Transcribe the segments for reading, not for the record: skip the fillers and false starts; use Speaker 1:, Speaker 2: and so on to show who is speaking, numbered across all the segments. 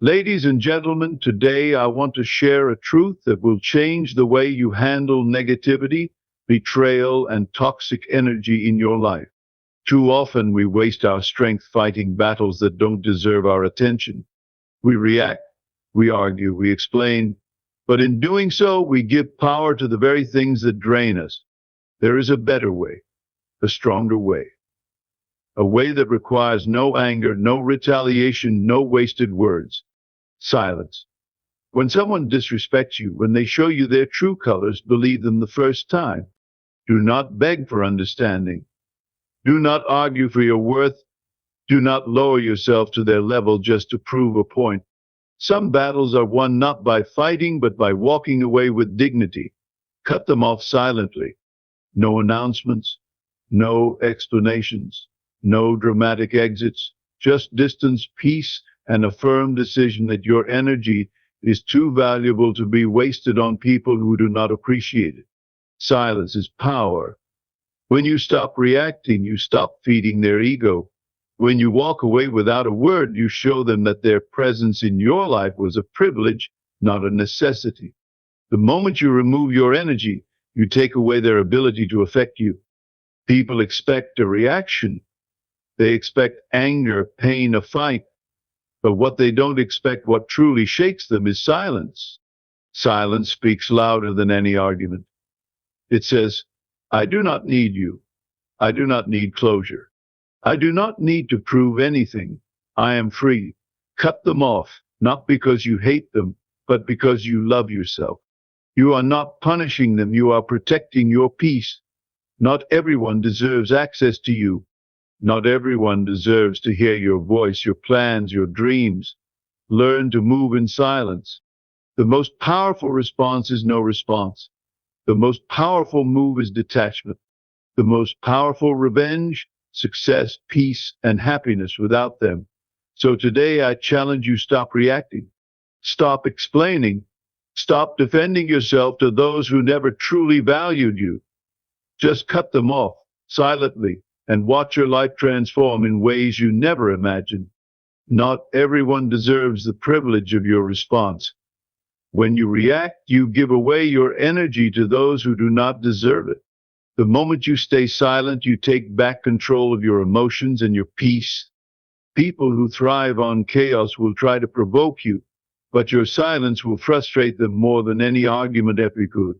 Speaker 1: Ladies and gentlemen, today I want to share a truth that will change the way you handle negativity, betrayal, and toxic energy in your life. Too often we waste our strength fighting battles that don't deserve our attention. We react, we argue, we explain, but in doing so, we give power to the very things that drain us. There is a better way, a stronger way, a way that requires no anger, no retaliation, no wasted words. Silence. When someone disrespects you, when they show you their true colors, believe them the first time. Do not beg for understanding. Do not argue for your worth. Do not lower yourself to their level just to prove a point. Some battles are won not by fighting, but by walking away with dignity. Cut them off silently. No announcements, no explanations, no dramatic exits, just distance, peace, and a firm decision that your energy is too valuable to be wasted on people who do not appreciate it. Silence is power. When you stop reacting, you stop feeding their ego. When you walk away without a word, you show them that their presence in your life was a privilege, not a necessity. The moment you remove your energy, you take away their ability to affect you. People expect a reaction. They expect anger, pain, a fight. But what they don't expect, what truly shakes them, is silence. Silence speaks louder than any argument. It says, I do not need you. I do not need closure. I do not need to prove anything. I am free. Cut them off, not because you hate them, but because you love yourself. You are not punishing them. You are protecting your peace. Not everyone deserves access to you. Not everyone deserves to hear your voice, your plans, your dreams. Learn to move in silence. The most powerful response is no response. The most powerful move is detachment. The most powerful revenge, success, peace, and happiness without them. So today I challenge you, stop reacting. Stop explaining. Stop defending yourself to those who never truly valued you. Just cut them off silently and watch your life transform in ways you never imagined. Not everyone deserves the privilege of your response. When you react, you give away your energy to those who do not deserve it. The moment you stay silent, you take back control of your emotions and your peace. People who thrive on chaos will try to provoke you, but your silence will frustrate them more than any argument ever could.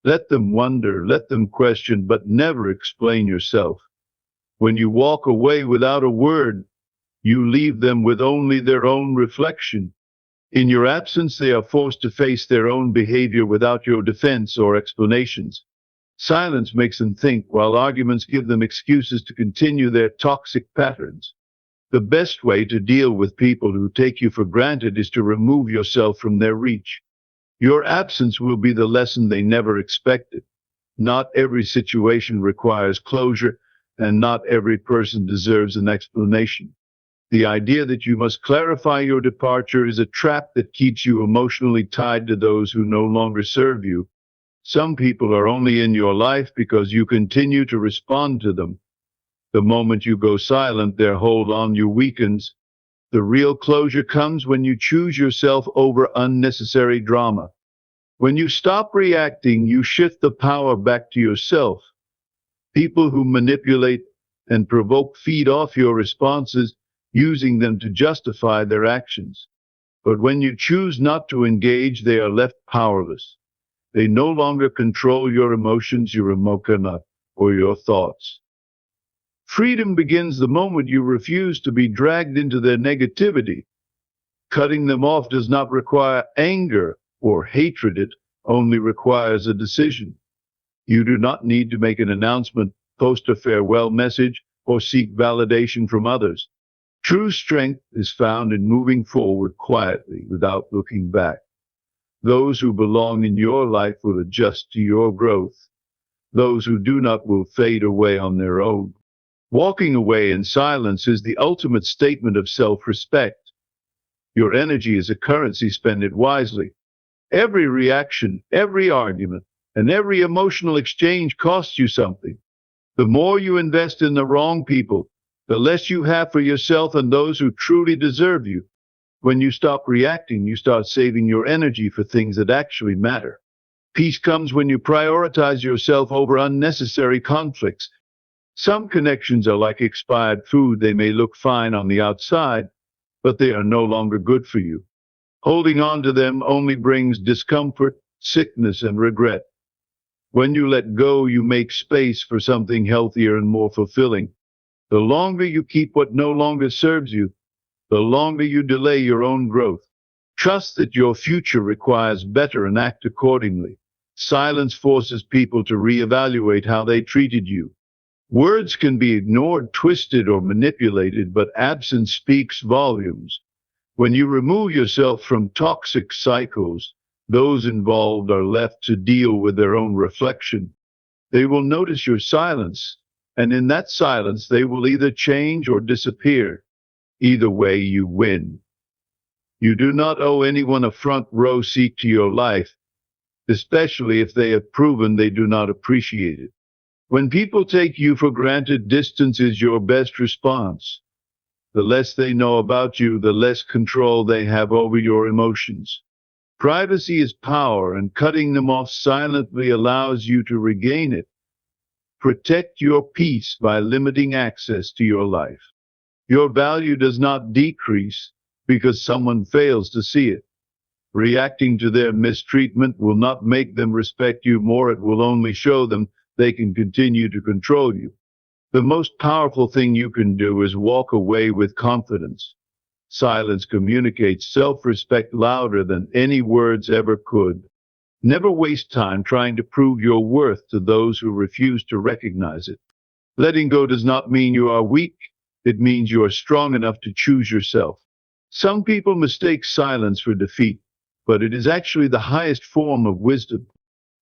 Speaker 1: Let them wonder, let them question, but never explain yourself. When you walk away without a word, you leave them with only their own reflection. In your absence, they are forced to face their own behavior without your defense or explanations. Silence makes them think, while arguments give them excuses to continue their toxic patterns. The best way to deal with people who take you for granted is to remove yourself from their reach. Your absence will be the lesson they never expected. Not every situation requires closure, and not every person deserves an explanation. The idea that you must clarify your departure is a trap that keeps you emotionally tied to those who no longer serve you. Some people are only in your life because you continue to respond to them. The moment you go silent, their hold on you weakens. The real closure comes when you choose yourself over unnecessary drama. When you stop reacting, you shift the power back to yourself. People who manipulate and provoke feed off your responses, using them to justify their actions. But when you choose not to engage, they are left powerless. They no longer control your emotions, your emotions, or your thoughts. Freedom begins the moment you refuse to be dragged into their negativity. Cutting them off does not require anger or hatred, it only requires a decision. You do not need to make an announcement, post a farewell message, or seek validation from others. True strength is found in moving forward quietly without looking back. Those who belong in your life will adjust to your growth. Those who do not will fade away on their own. Walking away in silence is the ultimate statement of self-respect. Your energy is a currency, spend it wisely. Every reaction, every argument, and every emotional exchange costs you something. The more you invest in the wrong people, the less you have for yourself and those who truly deserve you. When you stop reacting, you start saving your energy for things that actually matter. Peace comes when you prioritize yourself over unnecessary conflicts. Some connections are like expired food. They may look fine on the outside, but they are no longer good for you. Holding on to them only brings discomfort, sickness, and regret. When you let go, you make space for something healthier and more fulfilling. The longer you keep what no longer serves you, the longer you delay your own growth. Trust that your future requires better and act accordingly. Silence forces people to reevaluate how they treated you. Words can be ignored, twisted, or manipulated, but absence speaks volumes. When you remove yourself from toxic cycles, those involved are left to deal with their own reflection. They will notice your silence, and in that silence, they will either change or disappear. Either way, you win. You do not owe anyone a front row seat to your life, especially if they have proven they do not appreciate it. When people take you for granted, distance is your best response. The less they know about you, the less control they have over your emotions. Privacy is power, and cutting them off silently allows you to regain it. Protect your peace by limiting access to your life. Your value does not decrease because someone fails to see it. Reacting to their mistreatment will not make them respect you more. It will only show them they can continue to control you. The most powerful thing you can do is walk away with confidence. Silence communicates self-respect louder than any words ever could. Never waste time trying to prove your worth to those who refuse to recognize it. Letting go does not mean you are weak. It means you are strong enough to choose yourself. Some people mistake silence for defeat, but it is actually the highest form of wisdom.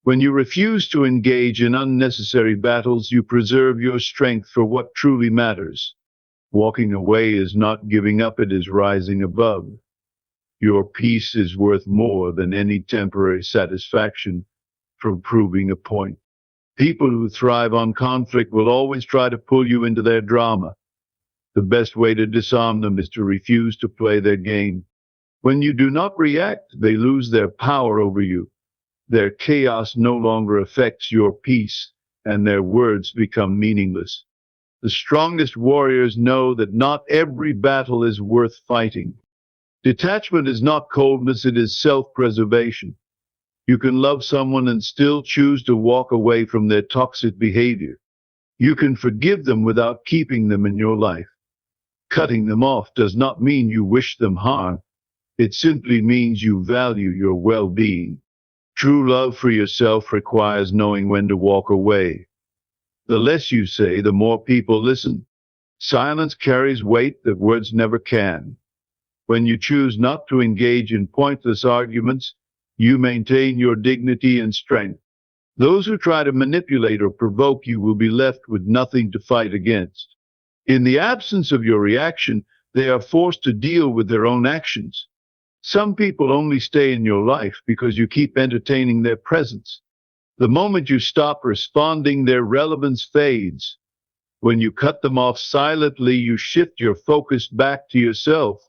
Speaker 1: When you refuse to engage in unnecessary battles, you preserve your strength for what truly matters. Walking away is not giving up, it is rising above. Your peace is worth more than any temporary satisfaction from proving a point. People who thrive on conflict will always try to pull you into their drama. The best way to disarm them is to refuse to play their game. When you do not react, they lose their power over you. Their chaos no longer affects your peace, and their words become meaningless. The strongest warriors know that not every battle is worth fighting. Detachment is not coldness, it is self-preservation. You can love someone and still choose to walk away from their toxic behavior. You can forgive them without keeping them in your life. Cutting them off does not mean you wish them harm. It simply means you value your well-being. True love for yourself requires knowing when to walk away. The less you say, the more people listen. Silence carries weight that words never can. When you choose not to engage in pointless arguments, you maintain your dignity and strength. Those who try to manipulate or provoke you will be left with nothing to fight against. In the absence of your reaction, they are forced to deal with their own actions. Some people only stay in your life because you keep entertaining their presence. The moment you stop responding, their relevance fades. When you cut them off silently, you shift your focus back to yourself.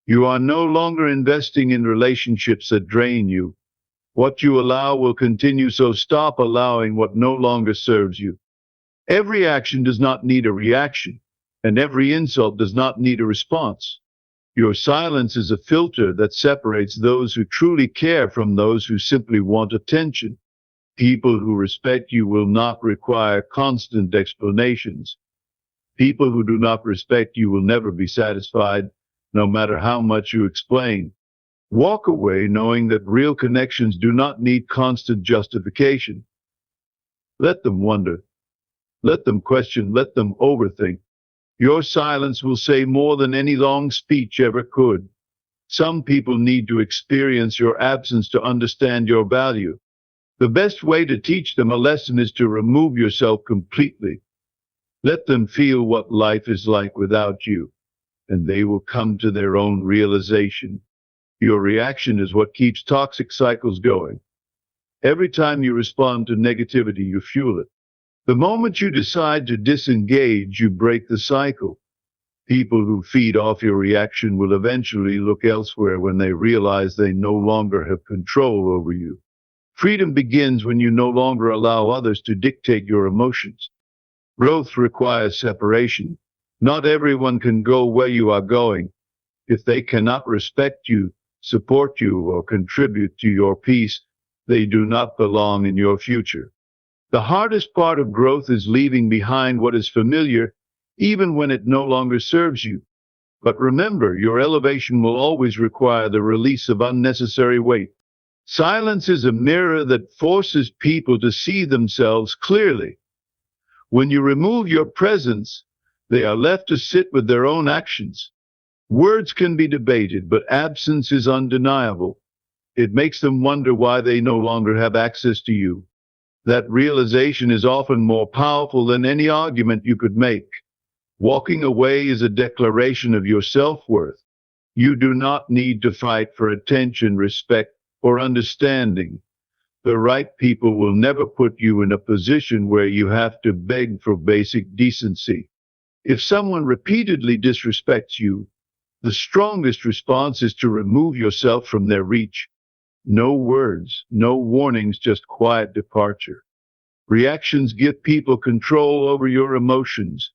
Speaker 1: You are no longer investing in relationships that drain you. What you allow will continue, so stop allowing what no longer serves you. Every action does not need a reaction, and every insult does not need a response. Your silence is a filter that separates those who truly care from those who simply want attention. People who respect you will not require constant explanations. People who do not respect you will never be satisfied, no matter how much you explain. Walk away knowing that real connections do not need constant justification. Let them wonder. Let them question. Let them overthink. Your silence will say more than any long speech ever could. Some people need to experience your absence to understand your value. The best way to teach them a lesson is to remove yourself completely. Let them feel what life is like without you, and they will come to their own realization. Your reaction is what keeps toxic cycles going. Every time you respond to negativity, you fuel it. The moment you decide to disengage, you break the cycle. People who feed off your reaction will eventually look elsewhere when they realize they no longer have control over you. Freedom begins when you no longer allow others to dictate your emotions. Growth requires separation. Not everyone can go where you are going. If they cannot respect you, support you, or contribute to your peace, they do not belong in your future. The hardest part of growth is leaving behind what is familiar, even when it no longer serves you. But remember, your elevation will always require the release of unnecessary weight. Silence is a mirror that forces people to see themselves clearly. When you remove your presence, they are left to sit with their own actions. Words can be debated, but absence is undeniable. It makes them wonder why they no longer have access to you. That realization is often more powerful than any argument you could make. Walking away is a declaration of your self-worth. You do not need to fight for attention, respect, or understanding. The right people will never put you in a position where you have to beg for basic decency. If someone repeatedly disrespects you, the strongest response is to remove yourself from their reach. No words, no warnings, just quiet departure. Reactions give people control over your emotions.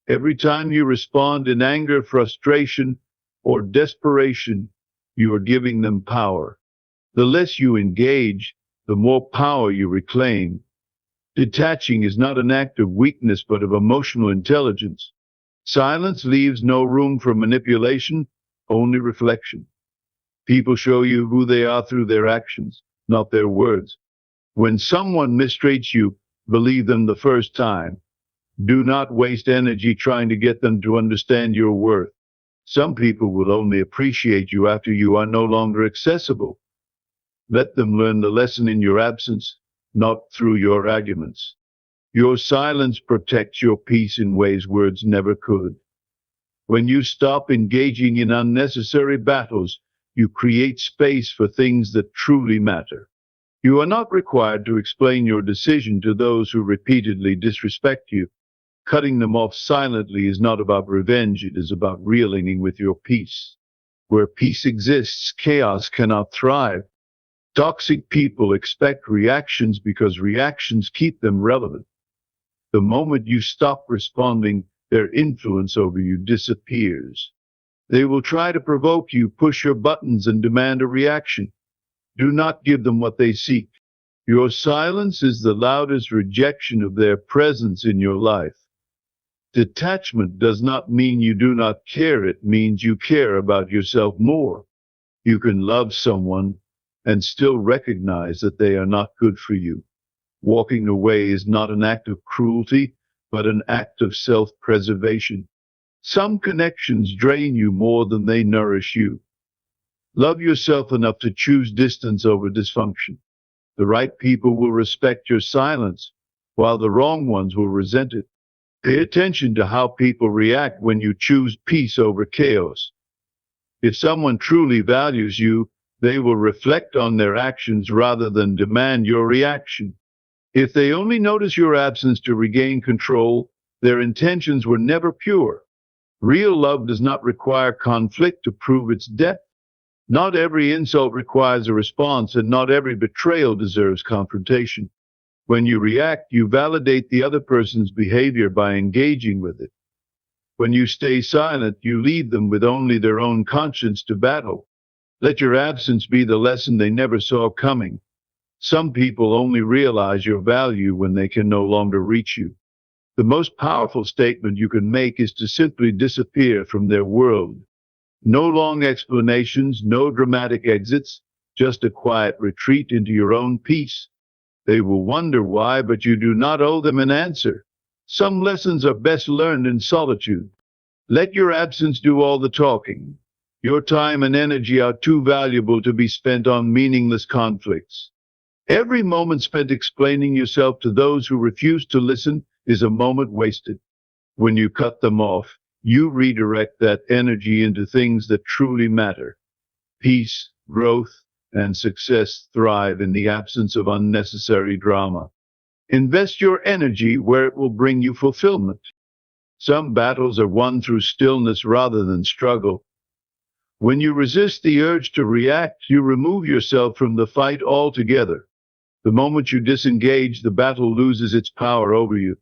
Speaker 1: Every time you respond in anger, frustration, or desperation, you are giving them power. The less you engage, the more power you reclaim. Detaching is not an act of weakness, but of emotional intelligence. Silence leaves no room for manipulation, only reflection. People show you who they are through their actions, not their words. When someone mistreats you, believe them the first time. Do not waste energy trying to get them to understand your worth. Some people will only appreciate you after you are no longer accessible. Let them learn the lesson in your absence, not through your arguments. Your silence protects your peace in ways words never could. When you stop engaging in unnecessary battles, you create space for things that truly matter. You are not required to explain your decision to those who repeatedly disrespect you. Cutting them off silently is not about revenge, it is about realigning with your peace. Where peace exists, chaos cannot thrive. Toxic people expect reactions because reactions keep them relevant. The moment you stop responding, their influence over you disappears. They will try to provoke you, push your buttons, and demand a reaction. Do not give them what they seek. Your silence is the loudest rejection of their presence in your life. Detachment does not mean you do not care. It means you care about yourself more. You can love someone and still recognize that they are not good for you. Walking away is not an act of cruelty, but an act of self-preservation. Some connections drain you more than they nourish you. Love yourself enough to choose distance over dysfunction. The right people will respect your silence, while the wrong ones will resent it. Pay attention to how people react when you choose peace over chaos. If someone truly values you, they will reflect on their actions rather than demand your reaction. If they only notice your absence to regain control, their intentions were never pure. Real love does not require conflict to prove its depth. Not every insult requires a response, and not every betrayal deserves confrontation. When you react, you validate the other person's behavior by engaging with it. When you stay silent, you leave them with only their own conscience to battle. Let your absence be the lesson they never saw coming. Some people only realize your value when they can no longer reach you. The most powerful statement you can make is to simply disappear from their world. No long explanations, no dramatic exits, just a quiet retreat into your own peace. They will wonder why, but you do not owe them an answer. Some lessons are best learned in solitude. Let your absence do all the talking. Your time and energy are too valuable to be spent on meaningless conflicts. Every moment spent explaining yourself to those who refuse to listen is a moment wasted. When you cut them off, you redirect that energy into things that truly matter. Peace, growth, and success thrive in the absence of unnecessary drama. Invest your energy where it will bring you fulfillment. Some battles are won through stillness rather than struggle. When you resist the urge to react, you remove yourself from the fight altogether. The moment you disengage, the battle loses its power over you.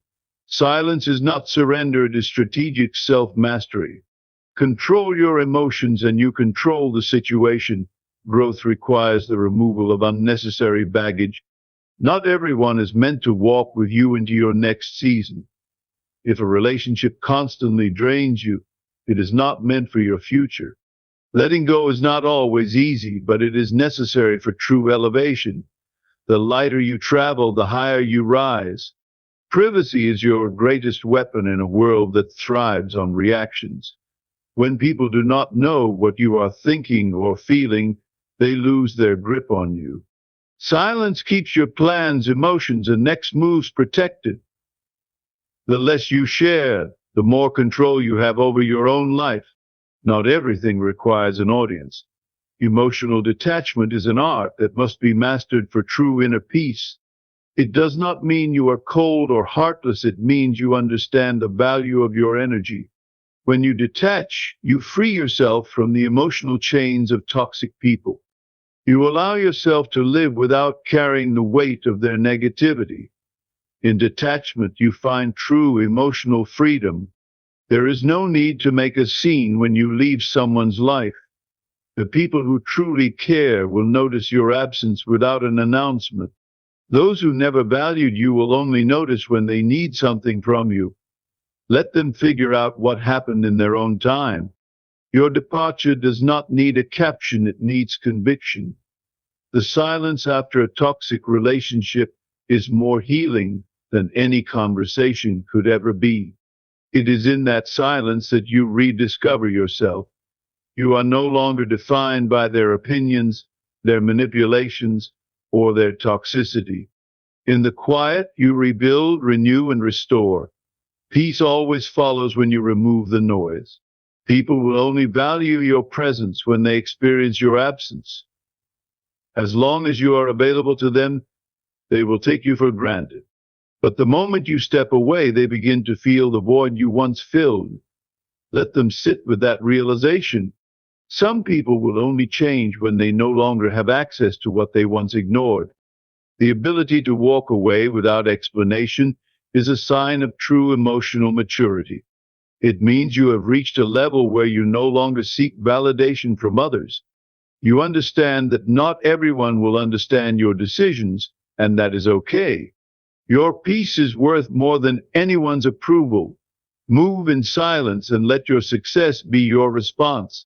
Speaker 1: Silence is not surrender, it is strategic self-mastery. Control your emotions and you control the situation. Growth requires the removal of unnecessary baggage. Not everyone is meant to walk with you into your next season. If a relationship constantly drains you, it is not meant for your future. Letting go is not always easy, but it is necessary for true elevation. The lighter you travel, the higher you rise. Privacy is your greatest weapon in a world that thrives on reactions. When people do not know what you are thinking or feeling, they lose their grip on you. Silence keeps your plans, emotions, and next moves protected. The less you share, the more control you have over your own life. Not everything requires an audience. Emotional detachment is an art that must be mastered for true inner peace. It does not mean you are cold or heartless. It means you understand the value of your energy. When you detach, you free yourself from the emotional chains of toxic people. You allow yourself to live without carrying the weight of their negativity. In detachment, you find true emotional freedom. There is no need to make a scene when you leave someone's life. The people who truly care will notice your absence without an announcement. Those who never valued you will only notice when they need something from you. Let them figure out what happened in their own time. Your departure does not need a caption, it needs conviction. The silence after a toxic relationship is more healing than any conversation could ever be. It is in that silence that you rediscover yourself. You are no longer defined by their opinions, their manipulations, or their toxicity. In the quiet, you rebuild, renew, and restore. Peace always follows when you remove the noise. People will only value your presence when they experience your absence. As long as you are available to them, they will take you for granted. But the moment you step away, they begin to feel the void you once filled. Let them sit with that realization. Some people will only change when they no longer have access to what they once ignored. The ability to walk away without explanation is a sign of true emotional maturity. It means you have reached a level where you no longer seek validation from others. You understand that not everyone will understand your decisions, and that is okay. Your peace is worth more than anyone's approval. Move in silence and let your success be your response.